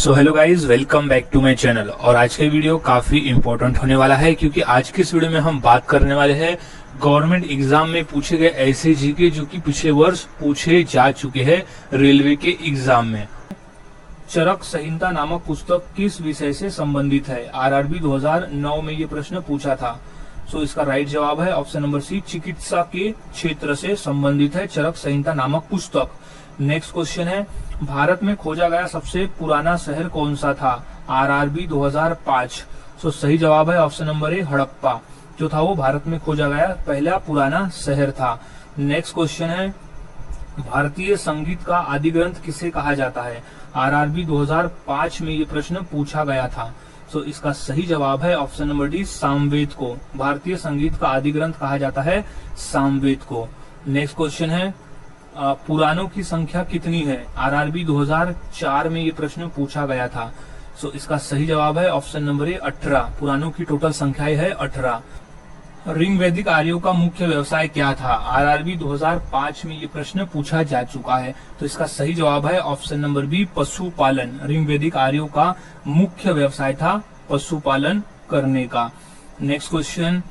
So hello guys, welcome back to my channel. और आज का वीडियो काफी इंपॉर्टेंट होने वाला है क्योंकि आज के इस वीडियो में हम बात करने वाले हैं गवर्नमेंट एग्जाम में पूछे गए ऐसे जीके जो कि पिछले वर्ष पूछे जा चुके हैं रेलवे के एग्जाम में। चरक संहिता नामक पुस्तक किस विषय से संबंधित है? आरआरबी 2009 में ये प्रश्न पूछा था। सो इसका राइट जवाब है ऑप्शन नंबर सी, चिकित्सा के क्षेत्र से संबंधित है चरक संहिता नामक पुस्तक। नेक्स्ट क्वेश्चन है, भारत में खोजा गया सबसे पुराना शहर कौन सा था? आरआरबी 2005। सो सही जवाब है ऑप्शन नंबर ए, हड़प्पा जो था वो भारत में खोजा गया पहला पुराना शहर था। नेक्स्ट क्वेश्चन है, भारतीय संगीत का आदि ग्रंथ किसे कहा जाता है? आरआरबी 2005 में ये प्रश्न पूछा गया था। सो इसका सही जवाब है ऑप्शन नंबर डी, सामवेद को। भारतीय संगीत का आदि ग्रंथ कहा जाता है सामवेद को। नेक्स्ट क्वेश्चन है, पुराणों की संख्या कितनी है? आरआरबी 2004 में ये प्रश्न पूछा गया था। सो इसका सही जवाब है ऑप्शन नंबर ए, 18। पुराणों की टोटल संख्या है 18। ऋग वैदिक आर्यों का मुख्य व्यवसाय क्या था? आरआरबी 2005 में ये प्रश्न पूछा जा चुका है। तो इसका सही जवाब है ऑप्शन नंबर बी, पशुपालन। ऋग वैदिक आर्यों का मुख्य व्यवसाय था पशुपालन करने का। नेक्स्ट क्वेश्चन,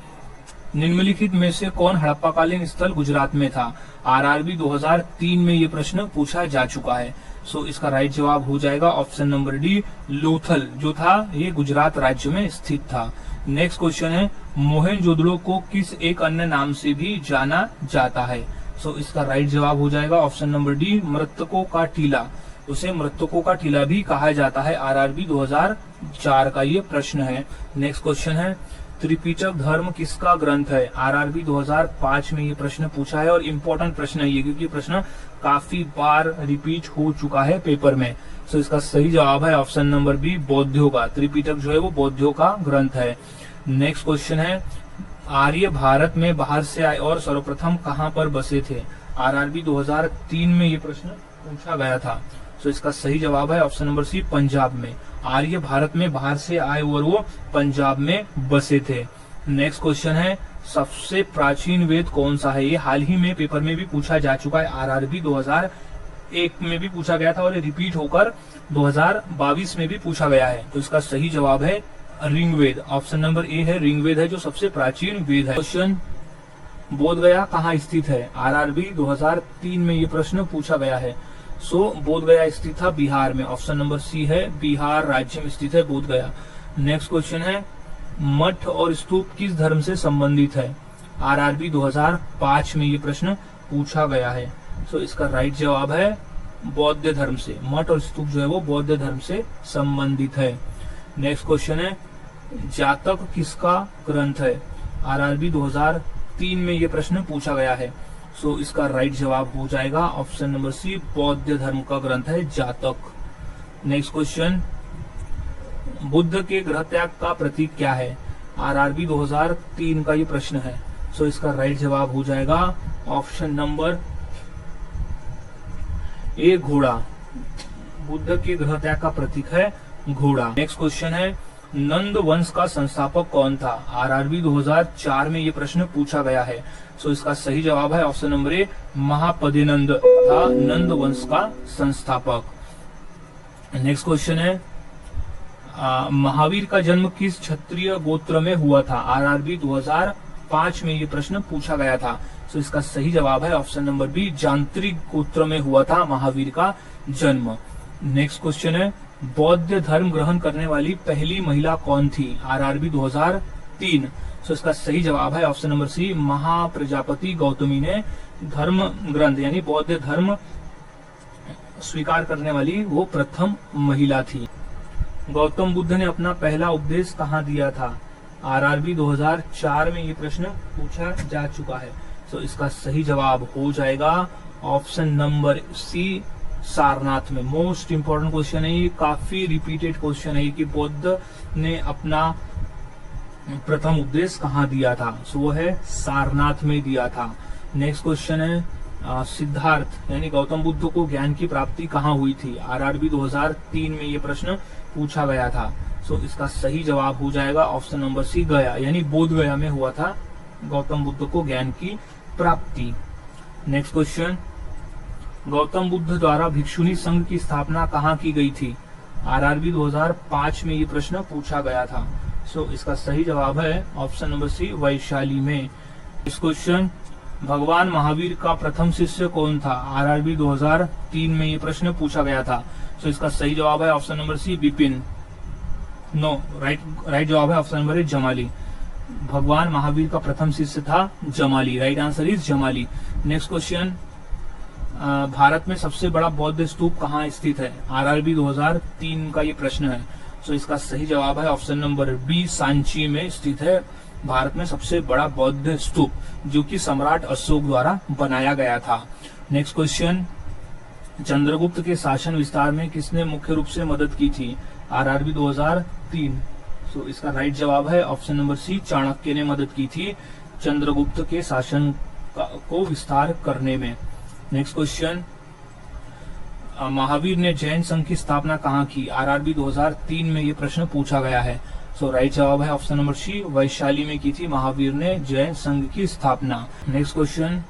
निम्नलिखित में से कौन हड़प्पाकालीन स्थल गुजरात में था? आरआरबी 2003 में ये प्रश्न पूछा जा चुका है। सो इसका राइट जवाब हो जाएगा ऑप्शन नंबर डी, लोथल जो था ये गुजरात राज्य में स्थित था। नेक्स्ट क्वेश्चन है, मोहनजोदड़ो को किस एक अन्य नाम से भी जाना जाता है? सो इसका राइट जवाब हो जाएगा ऑप्शन नंबर डी, मृतकों का टीला। उसे मृतकों का टीला भी कहा जाता है। आरआरबी 2004 का ये प्रश्न है। नेक्स्ट क्वेश्चन है, त्रिपिटक धर्म किसका ग्रंथ है? आरआरबी 2005 में ये प्रश्न पूछा है और इम्पोर्टेंट प्रश्न है ये क्योंकि प्रश्न काफी बार रिपीट हो चुका है पेपर में। सो इसका सही जवाब है ऑप्शन नंबर बी, बौद्धों का। त्रिपिटक जो है वो बौद्धों का ग्रंथ है। नेक्स्ट क्वेश्चन है, आर्य भारत में बाहर से आए और सर्वप्रथम कहां पर बसे थे? आरआरबी 2003 में ये प्रश्न पूछा गया था। सो इसका सही जवाब है ऑप्शन नंबर सी, पंजाब में। आर्य भारत में बाहर से आए और वो पंजाब में बसे थे। नेक्स्ट क्वेश्चन है, सबसे प्राचीन वेद कौन सा है? ये हाल ही में पेपर में भी पूछा जा चुका है। आरआरबी 2001 में भी पूछा गया था और ये रिपीट होकर 2022 में भी पूछा गया है। तो इसका सही जवाब है ऋग्वेद। ऑप्शन नंबर ए है, ऋग्वेद है जो सबसे प्राचीन वेद है। क्वेश्चन, बोधगया कहाँ स्थित है? आरआरबी 2003 में ये प्रश्न पूछा गया है। सो बोधगया स्थित था बिहार में। ऑप्शन नंबर सी है, बिहार राज्य में स्थित है बोधगया। नेक्स्ट क्वेश्चन है, मठ और स्तूप किस धर्म से संबंधित है? आरआरबी 2005 में ये प्रश्न पूछा गया है। सो इसका राइट जवाब है बौद्ध धर्म से। मठ और स्तूप जो है वो बौद्ध धर्म से संबंधित है। नेक्स्ट क्वेश्चन है, जातक किसका ग्रंथ है? आरआरबी 2003 में ये प्रश्न पूछा गया है। सो इसका राइट जवाब हो जाएगा ऑप्शन नंबर सी, बौद्ध धर्म का ग्रंथ है जातक। नेक्स्ट क्वेश्चन, बुद्ध के गृह त्याग का प्रतीक क्या है? आरआरबी 2003 का ये प्रश्न है। सो इसका राइट जवाब हो जाएगा ऑप्शन नंबर ए, घोड़ा। बुद्ध के गृह त्याग का प्रतीक है घोड़ा। नेक्स्ट क्वेश्चन है, नंद वंश का संस्थापक कौन था? आरआरबी 2004 में ये प्रश्न पूछा गया है। सो इसका सही जवाब है ऑप्शन नंबर ए, महापदेनंद था नंद वंश का संस्थापक। नेक्स्ट क्वेश्चन है, महावीर का जन्म किस क्षत्रिय गोत्र में हुआ था? आरआरबी 2005 में ये प्रश्न पूछा गया था। सो इसका सही जवाब है ऑप्शन नंबर बी, जांत्रिक गोत्र में हुआ था महावीर का जन्म। नेक्स्ट क्वेश्चन है, बौद्ध धर्म ग्रहण करने वाली पहली महिला कौन थी? आरआरबी 2003। सो इसका सही जवाब है option number C, Mahaprajapati Gautami ने धर्म ग्रंथ यानी बौद्ध धर्म स्वीकार करने वाली वो प्रथम महिला थी। गौतम बुद्ध ने अपना पहला उपदेश कहाँ दिया था? आरआरबी 2004 में ये प्रश्न पूछा जा चुका है। सो इसका सही जवाब हो जाएगा ऑप्शन नंबर सी, सारनाथ में। मोस्ट इंपोर्टेंट क्वेश्चन है ये, काफी रिपीटेड क्वेश्चन है कि बुद्ध ने अपना प्रथम उपदेश कहाँ दिया था? सो वो है सारनाथ में दिया था। नेक्स्ट क्वेश्चन है, सिद्धार्थ यानी गौतम बुद्ध को ज्ञान की प्राप्ति कहाँ हुई थी? आरआरबी 2003 में ये प्रश्न पूछा गया था। सो इसका सही जवाब हो जाएगा ऑप्शन नंबर सी, गया यानी बोध गया में हुआ था गौतम बुद्ध को ज्ञान की प्राप्ति। नेक्स्ट क्वेश्चन, गौतम बुद्ध द्वारा भिक्षुणी संघ की स्थापना कहाँ की गई थी? आरआरबी 2005 में ये प्रश्न पूछा गया था। सो इसका सही जवाब है ऑप्शन नंबर सी, वैशाली में। इस क्वेश्चन, भगवान महावीर का प्रथम शिष्य कौन था? आरआरबी 2003 में ये प्रश्न पूछा गया था। सो इसका सही जवाब है option number C, Vipin. No, right जवाब है ऑप्शन नंबर ए, जमाली। भगवान महावीर का प्रथम शिष्य था Jamali. Right answer is Jamali. Next question, Bharat में सबसे बड़ा बौद्ध स्तूप कहाँ स्थित है? आरआरबी 2003 का ये प्रश्न है। सो इसका सही जवाब है ऑप्शन नंबर बी, सांची में स्थित है भारत में सबसे बड़ा बौद्ध स्तूप, जो कि सम्राट अशोक द्वारा बनाया गया था। नेक्स्ट क्वेश्चन, चंद्रगुप्त के शासन विस्तार में किसने मुख्य रूप से मदद की थी? आरआरबी 2003। सो इसका राइट जवाब है ऑप्शन नंबर सी, चाणक्य ने मदद की थी चंद्रगुप्त के शासन को विस्तार करने में। नेक्स्ट क्वेश्चन, महावीर ने जैन संघ की स्थापना कहाँ की? आरआरबी 2003 में ये प्रश्न पूछा गया है। सो राइट जवाब है ऑप्शन नंबर सी, वैशाली में की थी महावीर ने जैन संघ की स्थापना। नेक्स्ट क्वेश्चन,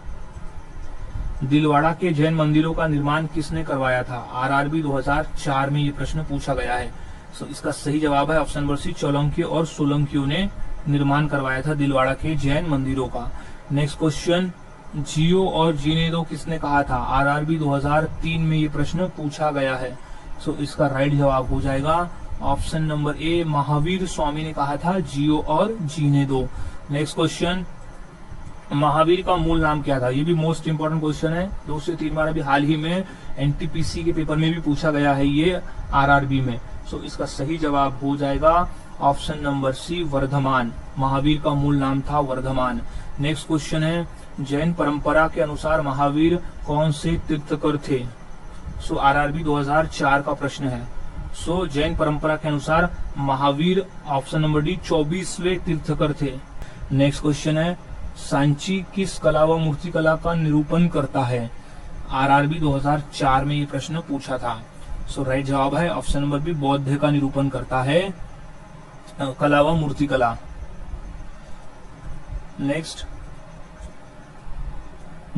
दिलवाड़ा के जैन मंदिरों का निर्माण किसने करवाया था? आरआरबी 2004 में ये प्रश्न पूछा गया है। सो इसका सही जवाब है ऑप्शन नंबर सी, चौलंकी और सोलंकियों ने निर्माण करवाया था दिलवाड़ा के जैन मंदिरों का। नेक्स्ट क्वेश्चन, जियो और जीने दो किसने कहा था? आरआरबी 2003 में ये प्रश्न पूछा गया है। सो इसका राइट जवाब हो जाएगा option number A, Mahavir Swami ने कहा था जियो और जीने दो। नेक्स्ट क्वेश्चन, महावीर का मूल नाम क्या था? ये भी मोस्ट इंपोर्टेंट क्वेश्चन है, 2 से 3 बार अभी हाल ही में एनटीपीसी के पेपर में भी पूछा गया है ये आरआरबी में। सो इसका सही जवाब हो जाएगा option number C, Vardhaman. Mahavir का मूल नाम था वर्धमान। नेक्स्ट क्वेश्चन है, जैन परंपरा के अनुसार महावीर कौन से तीर्थकर थे? सो आरआरबी 2004 का प्रश्न है। सो जैन परंपरा के अनुसार महावीर ऑप्शन नंबर डी 24वें तीर्थकर थे। नेक्स्ट क्वेश्चन है, सांची किस कला व मूर्तिकला का निरूपण करता है? आरआरबी 2004 में ये प्रश्न पूछा था। सो राइट जवाब है ऑप्शन नंबर बी, बौद्ध का निरूपण करता है कला व मूर्तिकला। नेक्स्ट,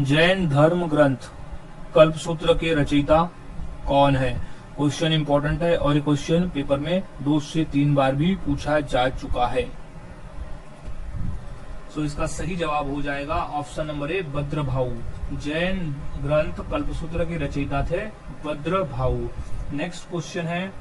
जैन धर्म ग्रंथ कल्पसूत्र के रचयिता कौन है? क्वेश्चन इंपॉर्टेंट है और ये क्वेश्चन पेपर में 2 से 3 बार भी पूछा जा चुका है। सो इसका सही जवाब हो जाएगा ऑप्शन नंबर ए, भद्रभाऊ। जैन ग्रंथ कल्पसूत्र के रचयिता थे भद्रभाऊ। नेक्स्ट क्वेश्चन है,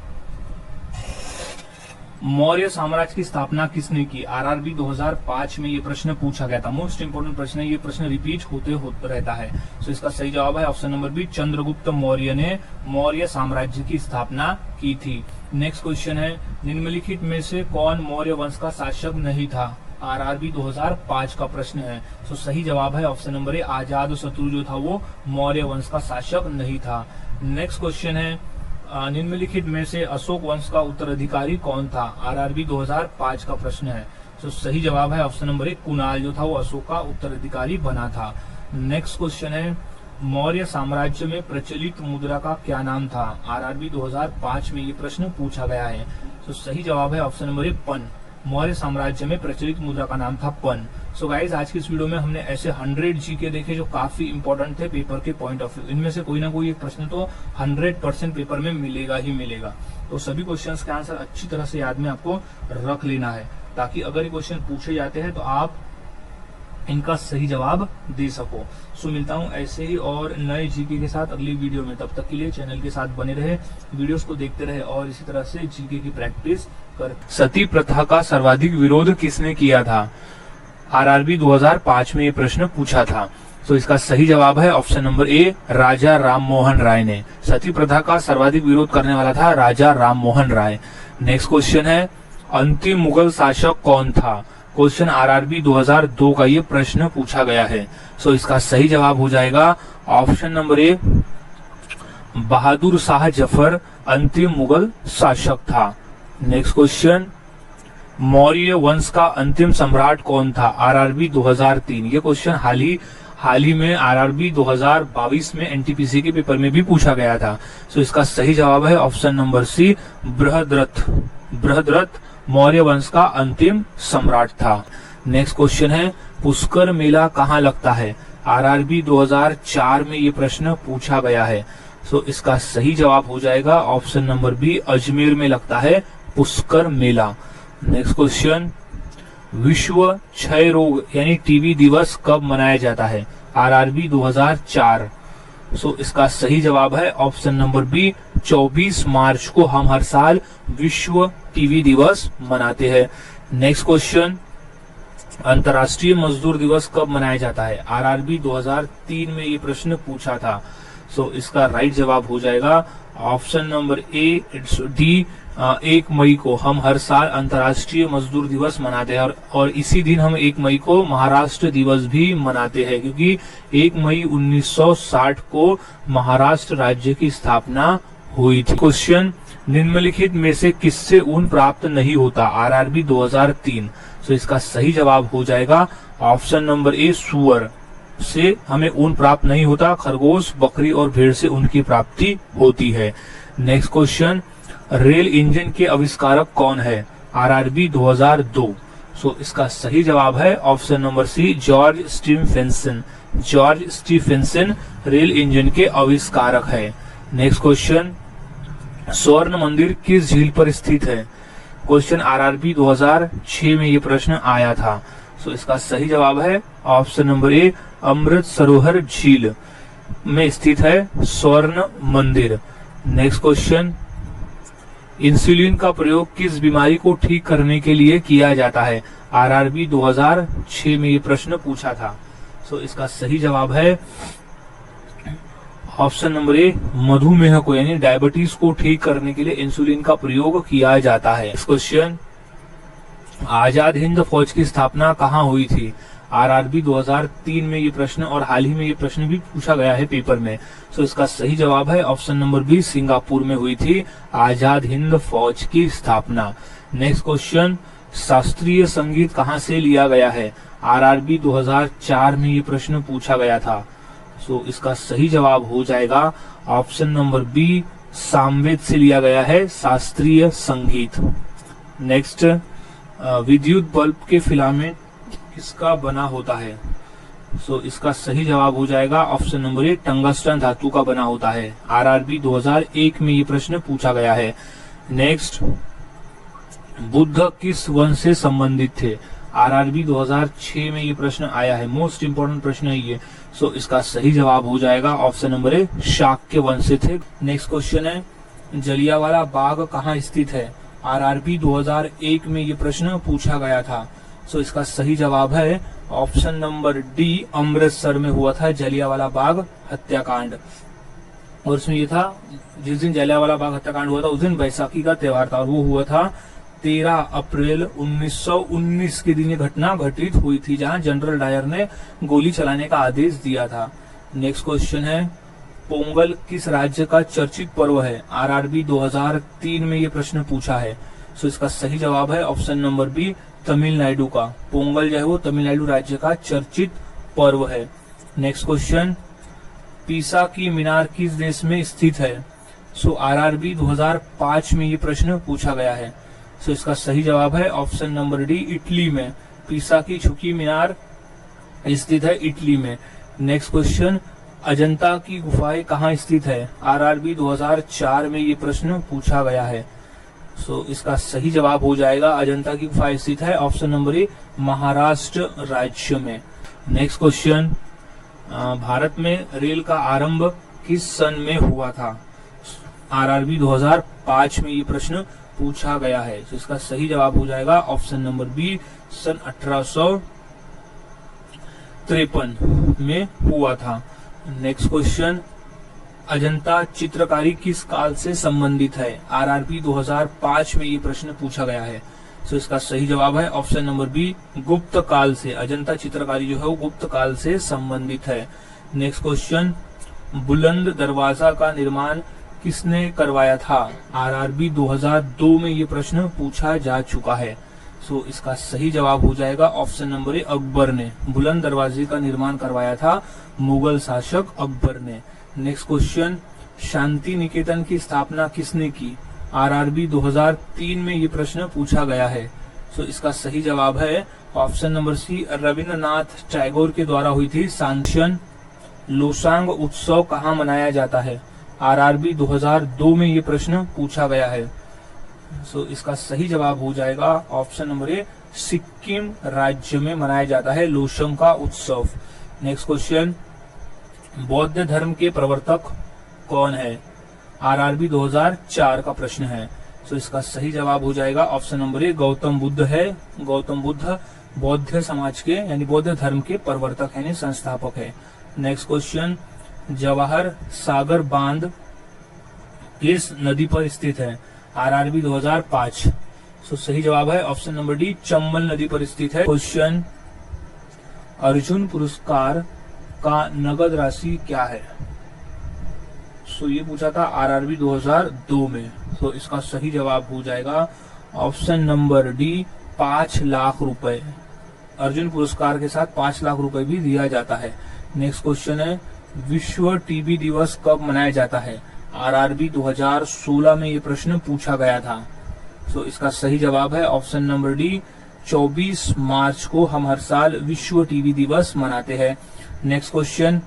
मौर्य साम्राज्य की स्थापना किसने की? आरआरबी 2005 में ये प्रश्न पूछा गया था। मोस्ट इंपोर्टेंट प्रश्न है, ये प्रश्न रिपीट होते रहता है। सो इसका सही जवाब है option number B, Chandragupta Maurya ने मौर्य साम्राज्य की स्थापना की थी। नेक्स्ट क्वेश्चन है, निम्नलिखित में से कौन मौर्य वंश का शासक नहीं था? आरआरबी 2005 का प्रश्न है। सो सही जवाब है ऑप्शन नंबर ए, आजाद शत्रु जो था वो मौर्य वंश का शासक नहीं था। नेक्स्ट क्वेश्चन है, निम्नलिखित में से अशोक वंश का उत्तराधिकारी कौन था? आरआरबी 2005 का प्रश्न है। तो सही जवाब है ऑप्शन नंबर 1, कुणाल जो था वो अशोक का उत्तराधिकारी बना था। नेक्स्ट क्वेश्चन है, मौर्य साम्राज्य में प्रचलित मुद्रा का क्या नाम था? आरआरबी 2005 में ये प्रश्न पूछा गया है। तो सही जवाब है ऑप्शन नंबर 1, पन। मौर्य साम्राज्य में प्रचलित मुद्रा का नाम था पन। सो गाइज, आज की इस वीडियो में हमने ऐसे 100 जीके देखे जो काफी इंपॉर्टेंट थे पेपर के पॉइंट ऑफ व्यू। इनमें से कोई ना कोई एक प्रश्न तो 100% पेपर में मिलेगा ही मिलेगा। तो सभी क्वेश्चंस के आंसर अच्छी तरह से याद में आपको रख लेना है, ताकि अगर ये क्वेश्चन पूछे जाते हैं तो आप इनका सही जवाब दे सको। सो मिलता हूँ ऐसे ही और नए जीके के साथ अगली वीडियो में। तब तक के लिए चैनल के साथ बने रहे, वीडियोस को देखते रहे और इसी तरह से जीके की प्रैक्टिस कर। सती प्रथा का सर्वाधिक विरोध किसने किया था? आरआरबी 2005 में ये प्रश्न पूछा था। तो इसका सही जवाब है ऑप्शन नंबर ए, राजा राम मोहन राय ने। सती प्रथा का सर्वाधिक विरोध करने वाला था राजा राम मोहन राय। नेक्स्ट क्वेश्चन है, अंतिम मुगल शासक कौन था? क्वेश्चन आरआरबी 2002 का ये प्रश्न पूछा गया है। सो इसका सही जवाब हो जाएगा option number A, Bahadur Shah Zafar अंतिम मुगल शासक था। नेक्स्ट क्वेश्चन, मौर्य वंश का अंतिम सम्राट कौन था? आरआरबी 2003। ये क्वेश्चन हाल ही में आरआरबी 2022 में एनटीपीसी के पेपर में भी पूछा गया था। सो इसका सही जवाब है option number C, Brihadratha Maurya वंश का अंतिम सम्राट था। नेक्स्ट क्वेश्चन है, पुष्कर मेला कहाँ लगता है? आरआरबी 2004 में ये प्रश्न पूछा गया है। सो इसका सही जवाब हो जाएगा ऑप्शन नंबर बी, अजमेर में लगता है पुष्कर मेला। नेक्स्ट क्वेश्चन, विश्व क्षय रोग यानी टीबी दिवस कब मनाया जाता है? आरआरबी 2004। सो इसका सही जवाब है ऑप्शन नंबर बी, 24 मार्च को हम हर साल विश्व टीबी दिवस मनाते हैं। नेक्स्ट क्वेश्चन, अंतर्राष्ट्रीय मजदूर दिवस कब मनाया जाता है? आरआरबी 2003 में ये प्रश्न पूछा था। सो इसका राइट जवाब हो जाएगा ऑप्शन नंबर ए, डी, 1 मई को हम हर साल अंतर्राष्ट्रीय मजदूर दिवस मनाते हैं और इसी दिन हम 1 मई को महाराष्ट्र दिवस भी मनाते हैं, क्योंकि 1 मई 1960 को महाराष्ट्र राज्य की स्थापना हुई थी। क्वेश्चन, निम्नलिखित में से किससे ऊन प्राप्त नहीं होता? आरआरबी 2003। सो इसका सही जवाब हो जाएगा ऑप्शन नंबर ए, सूअर से हमें ऊन प्राप्त नहीं होता, खरगोश, बकरी और भेड़ से ऊन की प्राप्ति होती है। नेक्स्ट क्वेश्चन, रेल इंजन के आविष्कारक कौन है? आरआरबी 2002। सो इसका सही जवाब है option number C, George Stephenson. George Stephenson rail engine के आविष्कारक है। नेक्स्ट क्वेश्चन, स्वर्ण मंदिर किस झील पर स्थित है? क्वेश्चन आरआरबी 2006 में ये प्रश्न आया था। सो इसका सही जवाब है option number A, Amrit Sarovar झील में स्थित है स्वर्ण मंदिर। नेक्स्ट क्वेश्चन, इंसुलिन का प्रयोग किस बीमारी को ठीक करने के लिए किया जाता है? आरआरबी 2006 में ये प्रश्न पूछा था। सो इसका सही जवाब है ऑप्शन नंबर ए, मधुमेह को यानी डायबिटीज को ठीक करने के लिए इंसुलिन का प्रयोग किया जाता है। इस क्वेश्चन, आजाद हिंद फौज की स्थापना कहाँ हुई थी? आरआरबी 2003 में ये प्रश्न और हाल ही में ये प्रश्न भी पूछा गया है पेपर में। सो इसका सही जवाब है ऑप्शन नंबर बी, सिंगापुर में हुई थी आजाद हिंद फौज की स्थापना। नेक्स्ट क्वेश्चन, शास्त्रीय संगीत कहाँ से लिया गया है? आरआरबी 2004 में ये प्रश्न पूछा गया था। सो इसका सही जवाब हो जाएगा ऑप्शन नंबर बी, सामवेद से लिया गया है शास्त्रीय संगीत। नेक्स्ट, विद्युत बल्ब के फिलामेंट किसका बना होता है? सो इसका सही जवाब हो जाएगा ऑप्शन नंबर ए, टंगस्टन धातु का बना होता है। आरआरबी 2001 में ये प्रश्न पूछा गया है। नेक्स्ट, बुद्ध किस वंश से संबंधित थे? आरआरबी 2006 में ये प्रश्न आया है, मोस्ट इंपोर्टेंट प्रश्न है ये। सो इसका सही जवाब हो जाएगा ऑप्शन नंबर ए, शाक्य वंश से थे। नेक्स्ट क्वेश्चन है, जलियांवाला बाग कहाँ स्थित है? आरआरबी 2001 में ये प्रश्न पूछा गया था। सो इसका सही जवाब है ऑप्शन नंबर डी, अमृतसर में हुआ था जलियांवाला बाग हत्याकांड। और उसमें ये था, जिस दिन जलियांवाला बाग हत्याकांड हुआ था उस दिन बैसाखी का त्योहार था और वो हुआ था 13 अप्रैल 1919 के दिन ये घटना घटित हुई थी, जहां जनरल डायर ने गोली चलाने का आदेश दिया था। नेक्स्ट क्वेश्चन है, पोंगल किस राज्य का चर्चित पर्व है? आरआरबी 2003 में ये प्रश्न पूछा है। सो इसका सही जवाब है ऑप्शन नंबर बी, तमिलनाडु का। पोंगल जो है वो तमिलनाडु राज्य का चर्चित पर्व है। नेक्स्ट क्वेश्चन, पीसा की मीनार किस देश में स्थित है? सो आरआरबी 2005 में ये प्रश्न पूछा गया है। सो इसका सही जवाब है ऑप्शन नंबर डी, इटली में। पीसा की झुकी मीनार स्थित है इटली में। नेक्स्ट क्वेश्चन, अजंता की गुफाएं कहाँ स्थित है? आरआरबी 2004 में ये प्रश्न पूछा गया है। सो इसका सही जवाब हो जाएगा अजंता की गुफा स्थित है ऑप्शन नंबर ए, महाराष्ट्र राज्य में। नेक्स्ट क्वेश्चन, भारत में रेल का आरंभ किस सन में हुआ था? आरआरबी 2005 में ये प्रश्न पूछा गया है। तो इसका सही जवाब हो जाएगा ऑप्शन नंबर बी, सन 1853 में हुआ था। नेक्स्ट क्वेश्चन, अजंता चित्रकारी किस काल से संबंधित है? आरआरबी 2005 में ये प्रश्न पूछा गया है। सो इसका सही जवाब है ऑप्शन नंबर बी, गुप्त काल से। अजंता चित्रकारी जो है वो गुप्त काल से संबंधित है। नेक्स्ट क्वेश्चन, बुलंद दरवाजा का निर्माण किसने करवाया था? आरआरबी 2002 में ये प्रश्न पूछा जा चुका है। सो इसका सही जवाब हो जाएगा ऑप्शन नंबर ए, अकबर ने। बुलंद दरवाजे का निर्माण करवाया था मुगल शासक अकबर ने। नेक्स्ट क्वेश्चन, शांति निकेतन की स्थापना किसने की? आरआरबी 2003 में ये प्रश्न पूछा गया है। सो इसका सही जवाब है option number C, Rabindranath Tagore के द्वारा हुई थी। सांशन लोसांग उत्सव कहाँ मनाया जाता है? आरआरबी 2002 में ये प्रश्न पूछा गया है। सो इसका सही जवाब हो जाएगा ऑप्शन नंबर ए, सिक्किम राज्य में मनाया जाता है लोशम का उत्सव। नेक्स्ट क्वेश्चन, बौद्ध धर्म के प्रवर्तक कौन है? आरआरबी 2004 का प्रश्न है। सो इसका सही जवाब हो जाएगा option number A, Gautam Buddha है। गौतम बुद्ध बौद्ध समाज के यानी बौद्ध धर्म के प्रवर्तक यानी संस्थापक है। नेक्स्ट क्वेश्चन, जवाहर सागर बांध किस नदी पर स्थित है? आरआरबी 2005। सो सही जवाब है ऑप्शन नंबर डी, चंबल नदी पर स्थित है। क्वेश्चन, अर्जुन पुरस्कार का नगद राशि क्या है? सो ये पूछा था आरआरबी 2002 में। सो इसका सही जवाब हो जाएगा ऑप्शन नंबर डी, 5 लाख रुपए। अर्जुन पुरस्कार के साथ 5 लाख रुपए भी दिया जाता है। नेक्स्ट क्वेश्चन है, विश्व टीबी दिवस कब मनाया जाता है? आरआरबी 2016 में ये प्रश्न पूछा गया था। सो इसका सही जवाब है ऑप्शन नंबर डी, 24 मार्च को हम हर साल विश्व टीबी दिवस मनाते हैं। नेक्स्ट क्वेश्चन,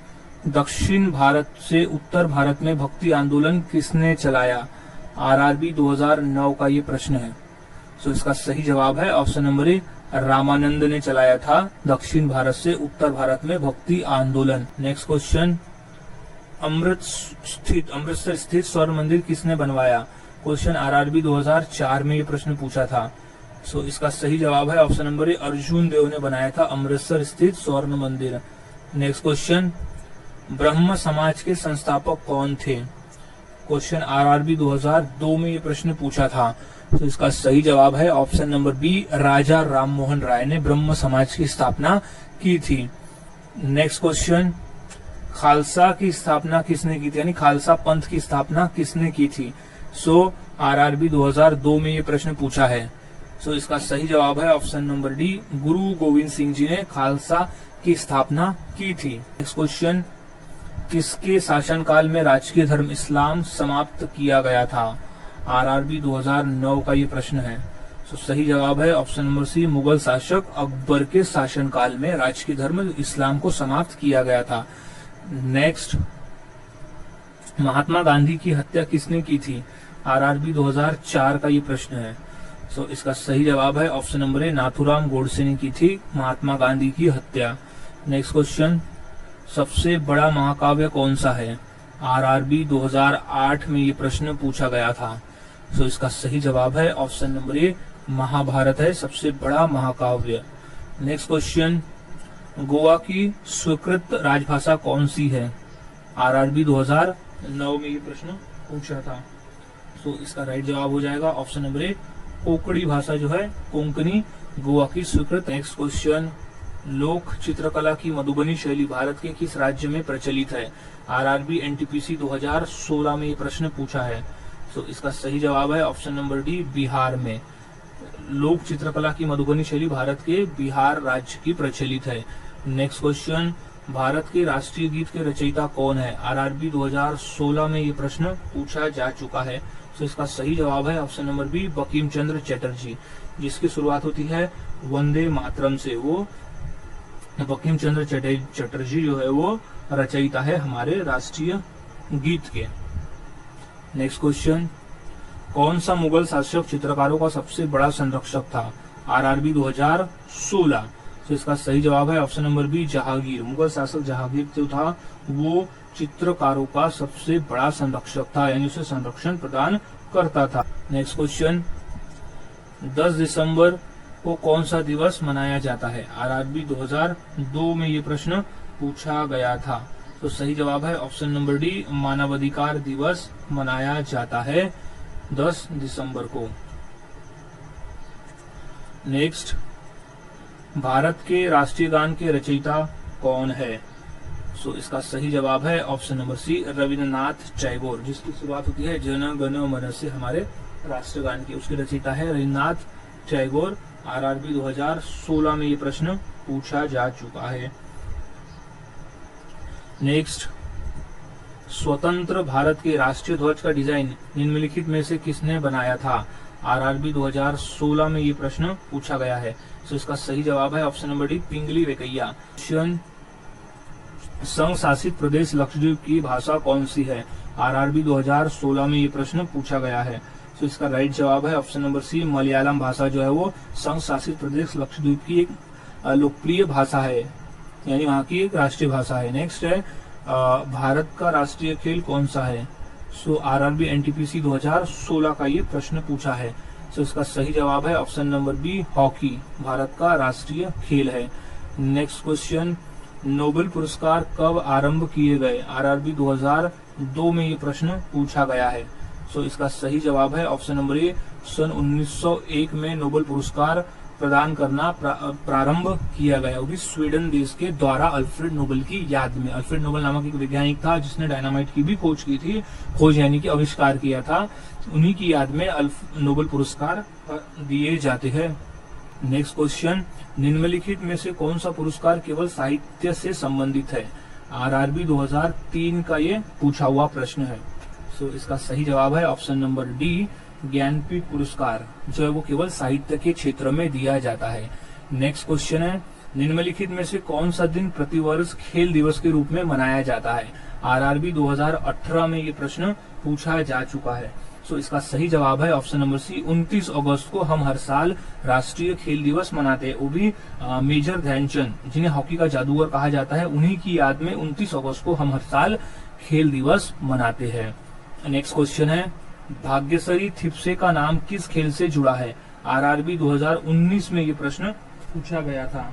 दक्षिण भारत से उत्तर भारत में भक्ति आंदोलन किसने चलाया? आरआरबी 2009 का ये प्रश्न है। सो इसका सही जवाब है ऑप्शन नंबर ए, रामानंद ने चलाया था दक्षिण भारत से उत्तर भारत में भक्ति आंदोलन। नेक्स्ट क्वेश्चन, अमृतसर स्थित स्वर्ण मंदिर किसने बनवाया? क्वेश्चन आरआरबी 2004 में ये प्रश्न पूछा था। सो इसका सही जवाब है ऑप्शन नंबर ए, अर्जुन देव ने बनाया था अमृतसर स्थित स्वर्ण मंदिर। नेक्स्ट क्वेश्चन, ब्रह्म समाज के संस्थापक कौन थे? क्वेश्चन आरआरबी 2002 में ये प्रश्न पूछा था। तो इसका सही जवाब है option number B, Raja Rammohan Roy ने ब्रह्म समाज की स्थापना की थी। नेक्स्ट क्वेश्चन, खालसा की स्थापना किसने की थी यानी खालसा पंथ की स्थापना किसने की थी? सो आरआरबी 2002 में ये प्रश्न पूछा है। सो इसका सही जवाब है ऑप्शन नंबर डी, गुरु गोविंद सिंह जी ने खालसा की स्थापना की थी। नेक्स्ट क्वेश्चन, किसके शासनकाल में राजकीय धर्म इस्लाम समाप्त किया गया था? आरआरबी 2009 का ये प्रश्न है। तो सही जवाब है ऑप्शन नंबर सी, मुगल शासक अकबर के शासनकाल में राजकीय धर्म इस्लाम को समाप्त किया गया था। नेक्स्ट, महात्मा गांधी की हत्या किसने की थी? आरआरबी 2004 का ये प्रश्न है। सो इसका सही जवाब है option number A, Nathuram Godse ने की थी महात्मा गांधी की हत्या। नेक्स्ट क्वेश्चन, सबसे बड़ा महाकाव्य कौन सा है? आरआरबी 2008 में ये प्रश्न पूछा गया था। सो इसका सही जवाब है ऑप्शन नंबर ए, महाभारत है सबसे बड़ा महाकाव्य। नेक्स्ट क्वेश्चन, गोवा की स्वीकृत राजभाषा कौन सी है? आरआरबी 2009 में ये प्रश्न पूछा था। सो इसका राइट जवाब हो जाएगा ऑप्शन नंबर ए, कोंकणी भाषा जो है कोंकणी गोवा की स्वीकृत। नेक्स्ट क्वेश्चन, लोक चित्रकला की मधुबनी शैली भारत के किस राज्य में प्रचलित है? आरआरबी एनटीपीसी 2016 में ये प्रश्न पूछा है। तो इसका सही जवाब है ऑप्शन नंबर डी, बिहार में। लोक चित्रकला की मधुबनी शैली भारत के बिहार राज्य की प्रचलित है। नेक्स्ट क्वेश्चन, भारत के राष्ट्रीय गीत के रचयिता कौन है? आरआरबी 2016 में ये प्रश्न पूछा जा चुका है। तो इसका सही जवाब है option number B, Bankim Chandra Chatterjee, जिसकी शुरुआत होती है वंदे मातरम से। वो बंकिम चंद्र चटर्जी जो है वो रचयिता है हमारे राष्ट्रीय गीत के। नेक्स्ट क्वेश्चन, कौन सा मुगल शासक चित्रकारों का सबसे बड़ा संरक्षक था? आरआरबी 2016। तो इसका सही जवाब है option number B, Jahangir. Mughal शासक जहांगीर जो था वो चित्रकारों का सबसे बड़ा संरक्षक था, यानी उसे संरक्षण प्रदान करता था। नेक्स्ट क्वेश्चन, 10 दिसंबर को कौन सा दिवस मनाया जाता है? आरआरबी 2002 में ये प्रश्न पूछा गया था। तो सही जवाब है ऑप्शन नंबर डी, मानवाधिकार दिवस मनाया जाता है 10 दिसंबर को। नेक्स्ट, भारत के राष्ट्रीय गान के रचयिता कौन है? सो इसका सही जवाब है option number C, Rabindranath Tagore, जिसकी शुरुआत होती है जन गण मन से हमारे राष्ट्रीय गान की। उसके रचयिता है रविन्द्रनाथ टैगोर। आरआरबी 2016 में ये प्रश्न पूछा जा चुका है। नेक्स्ट, स्वतंत्र भारत के राष्ट्रीय ध्वज का डिजाइन निम्नलिखित में से किसने बनाया था? आरआरबी 2016 में ये प्रश्न पूछा गया है। तो इसका सही जवाब है ऑप्शन नंबर डी, पिंगली वेंकैया। संघ शासित प्रदेश लक्षद्वीप की भाषा कौन सी है? आरआरबी 2016 में ये प्रश्न पूछा गया है। तो इसका राइट जवाब है ऑप्शन नंबर सी, मलयालम भाषा जो है वो संघ शासित प्रदेश लक्षद्वीप की एक लोकप्रिय भाषा है, यानी वहाँ की एक राष्ट्रीय भाषा है। नेक्स्ट है भारत का राष्ट्रीय खेल कौन सा है? सो आरआरबी एनटीपीसी 2016 का ये प्रश्न पूछा है। सो इसका सही जवाब है option number B, hockey Bharat का राष्ट्रीय खेल है। नेक्स्ट क्वेश्चन, नोबेल पुरस्कार कब आरंभ किए गए? आरआरबी 2002 में ये प्रश्न पूछा गया है। सो इसका सही जवाब है ऑप्शन नंबर ए, सन 1901 में नोबेल पुरस्कार प्रदान करना प्रारंभ किया गया, वो भी स्वीडन देश के द्वारा अल्फ्रेड नोबेल की याद में। अल्फ्रेड नोबेल नामक एक वैज्ञानिक था जिसने डायनामाइट की भी खोज की थी, खोज यानी कि आविष्कार किया था, उन्हीं की याद में नोबेल पुरस्कार दिए जाते हैं। नेक्स्ट क्वेश्चन, निम्नलिखित में से कौन सा पुरस्कार केवल साहित्य से संबंधित है? आरआरबी 2003 का ये पूछा हुआ प्रश्न है। सो इसका सही जवाब है ऑप्शन नंबर डी, ज्ञानपीठ पुरस्कार जो है वो केवल साहित्य के क्षेत्र में दिया जाता है। नेक्स्ट क्वेश्चन है, निम्नलिखित में से कौन सा दिन प्रतिवर्ष खेल दिवस के रूप में मनाया जाता है? आरआरबी 2018 में ये प्रश्न पूछा जा चुका है। सो इसका सही जवाब है ऑप्शन नंबर सी, 29 अगस्त को हम हर साल राष्ट्रीय खेल दिवस मनाते हैं, वो भी मेजर ध्यानचंद जिन्हें हॉकी का जादूगर कहा जाता है, उन्हीं की याद में 29 अगस्त को हम हर साल खेल दिवस मनाते हैं। नेक्स्ट क्वेश्चन है, भाग्यश्री थिप्से का नाम किस खेल से जुड़ा है? आरआरबी 2019 में ये प्रश्न पूछा गया था।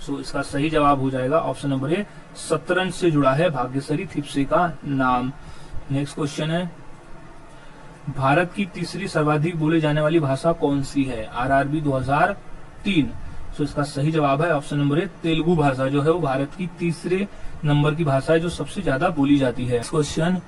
सो इसका सही जवाब हो जाएगा ऑप्शन नंबर ए, शतरंज से जुड़ा है भाग्यश्री थिप्से का नाम। नेक्स्ट क्वेश्चन है, भारत की तीसरी सर्वाधिक बोले जाने वाली भाषा कौन सी है? आरआरबी 2003। सो इसका सही जवाब है ऑप्शन नंबर ए, तेलुगु भाषा जो है वो भारत की तीसरे नंबर की भाषा है जो सबसे ज्यादा बोली जाती है। क्वेश्चन,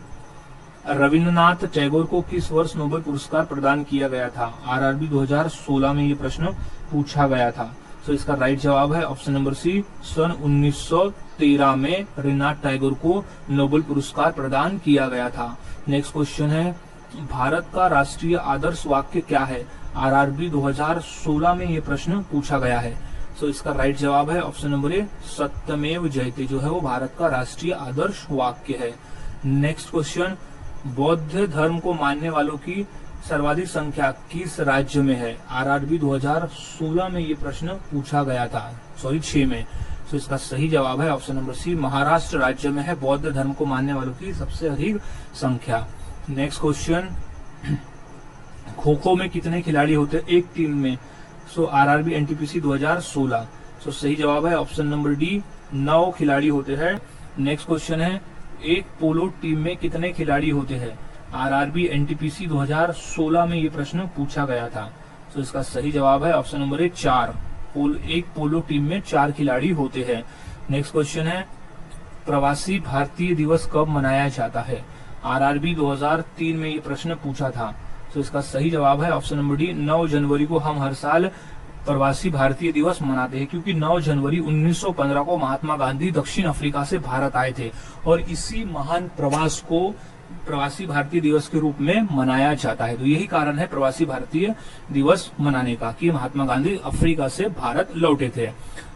रविन्द्रनाथ टैगोर को किस वर्ष नोबेल पुरस्कार प्रदान किया गया था? आरआरबी 2016 में ये प्रश्न पूछा गया था। तो इसका राइट जवाब है ऑप्शन नंबर सी, सन 1913 में रविन्द्रनाथ टैगोर को नोबेल पुरस्कार प्रदान किया गया था। नेक्स्ट क्वेश्चन है, भारत का राष्ट्रीय आदर्श वाक्य क्या है? आरआरबी 2016 में ये प्रश्न पूछा गया है। तो इसका राइट जवाब है ऑप्शन नंबर ए, सत्यमेव जयते जो है वो भारत का राष्ट्रीय आदर्श वाक्य है। नेक्स्ट क्वेश्चन, बौद्ध धर्म को मानने वालों की सर्वाधिक संख्या किस राज्य में है? आरआरबी 2016 में ये प्रश्न पूछा गया था, 6 में। तो इसका सही जवाब है ऑप्शन नंबर सी, महाराष्ट्र राज्य में है बौद्ध धर्म को मानने वालों की सबसे अधिक संख्या। नेक्स्ट क्वेश्चन, खो खो में कितने खिलाड़ी होते हैं एक टीम में? सो आरआरबी एनटीपीसी 2016। सो सही जवाब है ऑप्शन नंबर डी, 9 खिलाड़ी होते हैं। नेक्स्ट क्वेश्चन है, एक पोलो टीम में कितने खिलाड़ी होते हैं? आरआरबी एनटीपीसी 2016 में ये प्रश्न पूछा गया था। तो इसका सही जवाब है ऑप्शन नंबर ए, 4। एक पोलो टीम में 4 खिलाड़ी होते हैं। नेक्स्ट क्वेश्चन है, प्रवासी भारतीय दिवस कब मनाया जाता है? आरआरबी 2003 में ये प्रश्न पूछा था। तो इसका सही जवाब है ऑप्शन नंबर डी, 9 जनवरी को हम हर साल प्रवासी भारतीय दिवस मनाते हैं, क्योंकि 9 जनवरी 1915 को महात्मा गांधी दक्षिण अफ्रीका से भारत आए थे और इसी महान प्रवास को प्रवासी भारतीय दिवस के रूप में मनाया जाता है। तो यही कारण है प्रवासी भारतीय दिवस मनाने का कि महात्मा गांधी अफ्रीका से भारत लौटे थे।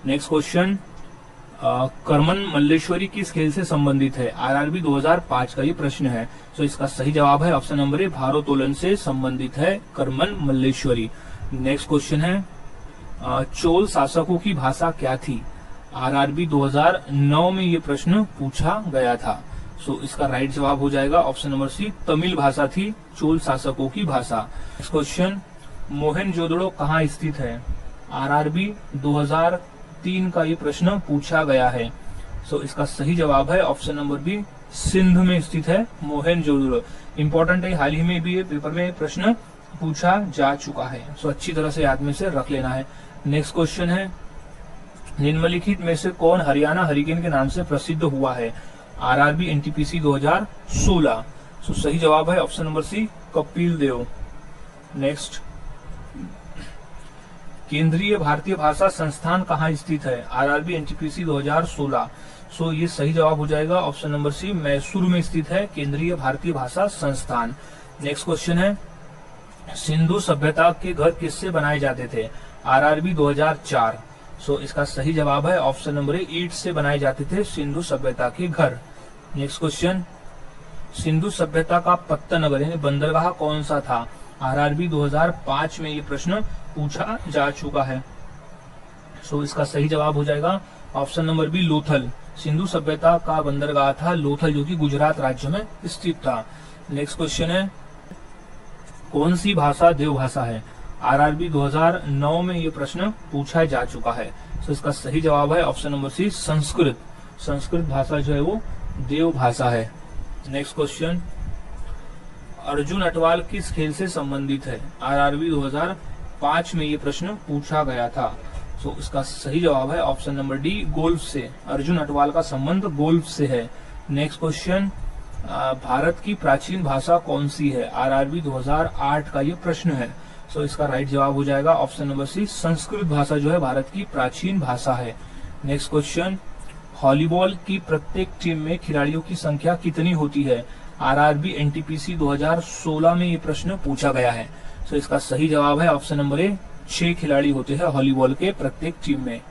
नेक्स्ट क्वेश्चन, करमन मल्लेश्वरी किस खेल से संबंधित है? आरआरबी 2005 का ये प्रश्न है। तो इसका सही जवाब है ऑप्शन नंबर ए, भारोत्तोलन से संबंधित है करमन मल्लेश्वरी। नेक्स्ट क्वेश्चन है, चोल शासकों की भाषा क्या थी? आरआरबी 2009 में ये प्रश्न पूछा गया था। सो इसका राइट जवाब हो जाएगा ऑप्शन नंबर सी, तमिल भाषा थी चोल शासकों की भाषा। नेक्स्ट क्वेश्चन, मोहनजोदड़ो कहाँ स्थित है? आरआरबी 2003 का ये प्रश्न पूछा गया है। सो इसका सही जवाब है ऑप्शन नंबर बी, सिंध में स्थित है मोहनजोदड़ो। इंपॉर्टेंट है, हाल ही में भी ये पेपर में प्रश्न पूछा जा चुका है। सो अच्छी तरह से याद में से रख लेना है। नेक्स्ट क्वेश्चन है, निम्नलिखित में से कौन हरियाणा हरिकेन के नाम से प्रसिद्ध हुआ है? RRB NTPC 2016। सो सही जवाब है ऑप्शन नंबर सी, कपिल देव। नेक्स्ट, केंद्रीय भारतीय भाषा संस्थान कहाँ स्थित है? RRB NTPC 2016। सो ये सही जवाब हो जाएगा ऑप्शन नंबर सी, मैसूर में स्थित है केंद्रीय भारतीय भाषा संस्थान। नेक्स्ट क्वेश्चन है, सिंधु सभ्यता के घर किससे बनाए जाते थे? आरआरबी 2004। सो इसका सही जवाब है ऑप्शन नंबर ए, ईंट से बनाए जाते थे सिंधु सभ्यता के घर। नेक्स्ट क्वेश्चन, सिंधु सभ्यता का पत्तनगर यानी बंदरगाह कौन सा था? आरआरबी 2005 में ये प्रश्न पूछा जा चुका है। सो इसका सही जवाब हो जाएगा option number B, Lothal. Sindhu सभ्यता का बंदरगाह था लोथल, जो कि गुजरात राज्य में स्थित था। नेक्स्ट क्वेश्चन है, कौन सी भाषा देवभाषा है? आरआरबी 2009 में ये प्रश्न पूछा जा चुका है। तो इसका सही जवाब है option number C, Sanskrit. Sanskrit भाषा जो है वो देव भाषा है। नेक्स्ट क्वेश्चन, अर्जुन अटवाल किस खेल से संबंधित है? आरआरबी 2005 में ये प्रश्न पूछा गया था। तो इसका सही जवाब है ऑप्शन नंबर डी, गोल्फ से। अर्जुन अटवाल का संबंध गोल्फ से है। नेक्स्ट क्वेश्चन, भारत की प्राचीन भाषा कौन सी है? आरआरबी 2008 का ये प्रश्न है। सो इसका राइट जवाब हो जाएगा ऑप्शन नंबर सी, संस्कृत भाषा जो है भारत की प्राचीन भाषा है। नेक्स्ट क्वेश्चन, वॉलीबॉल की प्रत्येक टीम में खिलाड़ियों की संख्या कितनी होती है? आरआरबी एनटीपीसी 2016 में ये प्रश्न पूछा गया है। सो इसका सही जवाब है ऑप्शन नंबर ए, 6 खिलाड़ी होते हैं वॉलीबॉल के प्रत्येक टीम में।